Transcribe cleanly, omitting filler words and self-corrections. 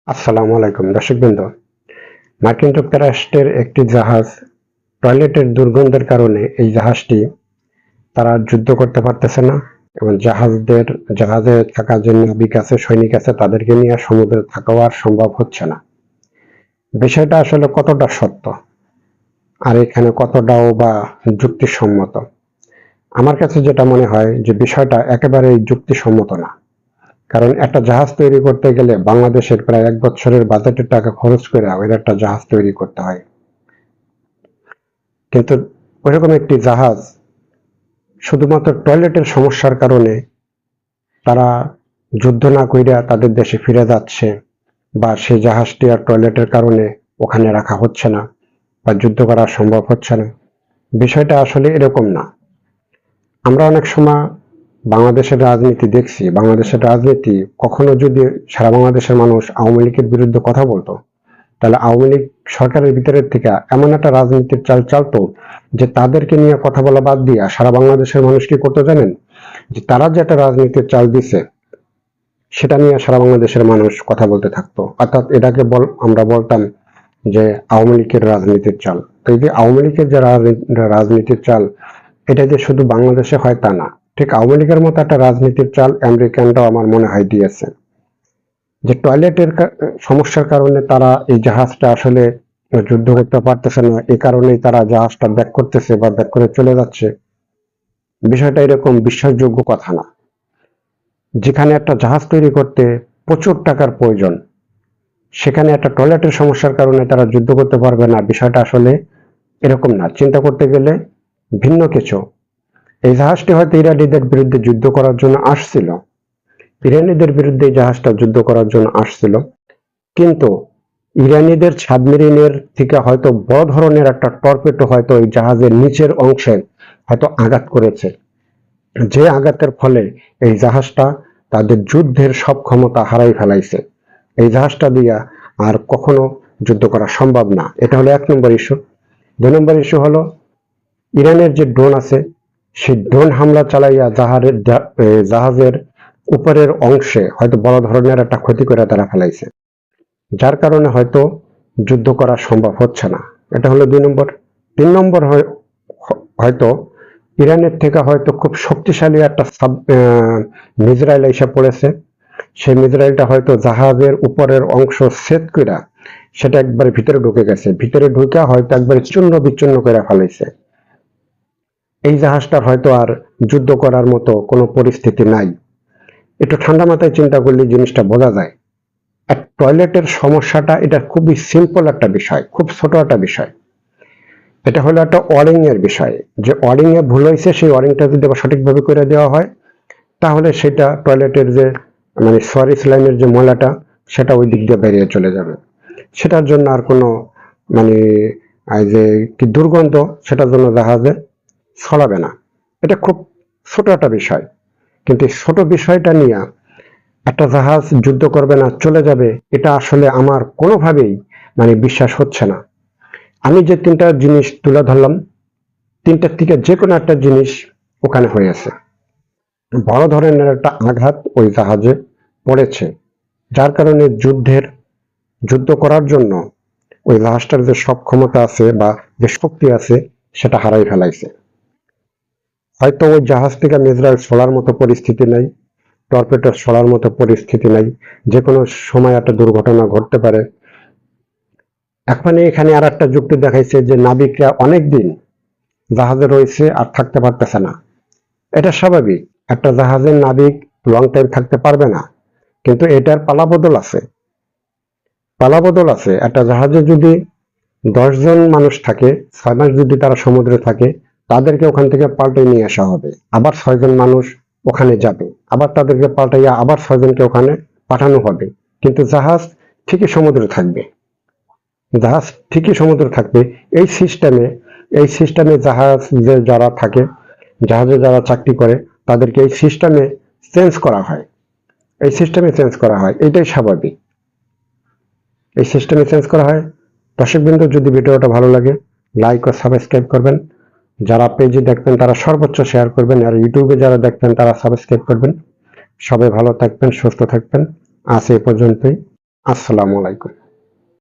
আসসালামু আলাইকুম দর্শকবৃন্দ। মার্কিন যুক্তরাষ্ট্রের একটি জাহাজ টয়লেটের দুর্গন্ধের কারণে এই জাহাজটি তারা যুদ্ধ করতে পারতেছে না এবং জাহাজে থাকা যে নাবিক আছে, সৈনিক আছে, তাদেরকে নিয়ে সমুদ্রে থাকাও আর সম্ভব হচ্ছে না। বিষয়টা আসলে কতটা সত্য আর এখানে কতটাও বা যুক্তিসম্মত? আমার কাছে যেটা মনে হয় যে বিষয়টা একেবারেই যুক্তিসম্মত না। কারণ একটা জাহাজ তৈরি করতে গেলে বাংলাদেশের প্রায় 1 বছরের বাজেটের টাকা খরচ করে ওই একটা জাহাজ তৈরি করতে হয়। কিন্তু ওইরকম একটি জাহাজ শুধুমাত্র টয়লেটের সমস্যার কারণে তারা যুদ্ধ না কইরা তাদের দেশে ফিরে যাচ্ছে, বা সেই জাহাজটি আর টয়লেটের কারণে ওখানে রাখা হচ্ছে না বা যুদ্ধ করা সম্ভব হচ্ছে না। বিষয়টা আসলে এরকম না। আমরা অনেক সময় বাংলাদেশের রাজনীতি দেখছি। বাংলাদেশের রাজনীতি কখনো যদি সারা বাংলাদেশের মানুষ আওয়ামী লীগের বিরুদ্ধে কথা বলতো, তাহলে আওয়ামী লীগ সরকারের ভিতরের থেকে এমন একটা রাজনীতির চাল চালতো যে তাদেরকে নিয়ে কথা বলা বাদ দিয়ে সারা বাংলাদেশের মানুষ কি করতে জানেন? যে তারা যে একটা রাজনীতির চাল দিছে সেটা নিয়ে সারা বাংলাদেশের মানুষ কথা বলতে থাকতো। অর্থাৎ এটাকে আমরা বলতাম যে আওয়ামী লীগের রাজনীতির চাল। তো এই যে আওয়ামী লীগের যে রাজনীতির চাল, এটা যে শুধু বাংলাদেশে হয় তা না। ঠিক আওয়ামী লীগের মতো একটা রাজনীতির চাল আমেরিকানরাও আমার মনে হয় দিয়েছে। যে টয়লেটের সমস্যার কারণে তারা এই জাহাজটা আসলে যুদ্ধ করতে পারতেছে না, এই কারণেই তারা জাহাজটা ব্যাক করতেছে বা ব্যাক করে চলে যাচ্ছে। বিষয়টা এরকম বিশ্বাসযোগ্য কথা না। যেখানে একটা জাহাজ তৈরি করতে প্রচুর টাকার প্রয়োজন, সেখানে একটা টয়লেটের সমস্যার কারণে তারা যুদ্ধ করতে পারবে না, বিষয়টা আসলে এরকম না। চিন্তা করতে গেলে ভিন্ন কিছু। এই জাহাজটি হয়তো ইরানিদের বিরুদ্ধে যুদ্ধ করার জন্য আসছিল, ইরানিদের বিরুদ্ধে জাহাজটা যুদ্ধ করার জন্য আসছিল, কিন্তু ইরানিদের সাবমেরিনের থেকে হয়তো বড় ধরনের একটা টর্পেডো হয়তো ওই জাহাজের নিচের অংশে হয়তো আঘাত করেছে, যে আঘাতের ফলে এই জাহাজটা তাদের যুদ্ধের সব ক্ষমতা হারাই ফেলাইছে। এই জাহাজটা দিয়া আর কখনো যুদ্ধ করা সম্ভব না। এটা হলো 1 নম্বর ইস্যু। 2 নম্বর ইস্যু হলো ইরানের যে ড্রোন আছে, সেই ড্রোন হামলা চালাইয়া জাহাজের উপরের অংশে হয়তো বড় ধরনের একটা ক্ষতি করে তারা ফেলাইছে, যার কারণে হয়তো যুদ্ধ করা সম্ভব হচ্ছে না। এটা হলো 2 নম্বর। 3 নম্বর হয়তো ইরানের থেকে হয়তো খুব শক্তিশালী একটা মিসাইল এসে পড়েছে। সেই মিসাইলটা হয়তো জাহাজের উপরের অংশ ছেদ কইরা সেটা একবারে ভিতরে ঢুকে গেছে, ভিতরে ঢুকে হয়তো একবারে চূর্ণ বিচ্ছিন্ন করে ফেলাইছে। এই জাহাজটার হয়তো আর যুদ্ধ করার মতো কোনো পরিস্থিতি নাই। একটু ঠান্ডা মাথায় চিন্তা করলে জিনিসটা বোঝা যায়। এক টয়লেটের সমস্যাটা এটা খুবই সিম্পল একটা বিষয়, খুব ছোট একটা বিষয়। এটা হলো একটা ওয়ারিং এর বিষয়। যে ওয়ারিং এ ভুল হয়েছে, সেই ওয়ারিংটা যদি আবার সঠিকভাবে করে দেওয়া হয়, তাহলে সেটা টয়লেটের যে মানে সোয়ারিস লাইনের যে ময়লাটা, সেটা ওই দিক দিয়ে বেরিয়ে চলে যাবে। সেটার জন্য আর কোনো মানে যে কি দুর্গন্ধ, সেটার জন্য জাহাজে ছড়াবে না। এটা খুব ছোট একটা বিষয়, কিন্তু এই ছোট বিষয়টা নিয়ে একটা জাহাজ যুদ্ধ করবে না, চলে যাবে, এটা আসলে আমার কোনোভাবেই বিশ্বাস হচ্ছে না। আমি যে 3টা জিনিস তুলে ধরলাম, 3টার থেকে যে কোনো একটা জিনিস ওখানে হয়েছে। বড় ধরনের একটা আঘাত ওই জাহাজে পড়েছে, যার কারণে যুদ্ধ করার জন্য ওই জাহাজটার যে সব ক্ষমতা আছে বা যে শক্তি আছে, সেটা হারাই ফেলাইছে। হয়তো ওই জাহাজ থেকে মিসাইল ছোড়ার মতো পরিস্থিতি নাই, টর্পেডো ছোড়ার মতো পরিস্থিতি নাই, যে কোনো সময় একটা দুর্ঘটনা ঘটতে পারে। এখন এখানে আর একটা যুক্তি দেখাইছে যে নাবিকরা অনেকদিন জাহাজে রয়েছে আর থাকতে পারতেছে না। এটা স্বাভাবিক, একটা জাহাজের নাবিক লং টাইম থাকতে পারবে না, কিন্তু এটার পালাবদল আছে। একটা জাহাজে যদি 10 জন মানুষ থাকে, 6 মাস যদি তারা সমুদ্রে থাকে, তাদেরকে ওখান থেকে পাল্টে নিয়ে আসা হবে। আবার 6 জন মানুষ ওখানে যাবে, আবার তাদেরকে পাল্টাইয়া আবার 6 জনকে ওখানে পাঠানো হবে। কিন্তু ঠিকই সমুদ্রে থাকবে জাহাজ ঠিকই সমুদ্রে থাকবে। এই সিস্টেমে জাহাজে যারা থাকে, জাহাজে যারা চাকরি করে, তাদেরকে এই সিস্টেমে চেঞ্জ করা হয়। এটাই স্বাভাবিক, এই সিস্টেমে চেঞ্জ করা হয়। দর্শকবৃন্দ, যদি ভিডিওটা ভালো লাগে, লাইক ও সাবস্ক্রাইব করবেন। যারা পেজে দেখবেন তারা সর্বোচ্চ শেয়ার করবেন, আর ইউটিউবে যারা দেখবেন তারা সাবস্ক্রাইব করবেন। সবাই ভালো থাকবেন, সুস্থ থাকবেন। আজ এই পর্যন্তই। আসসালামু আলাইকুম।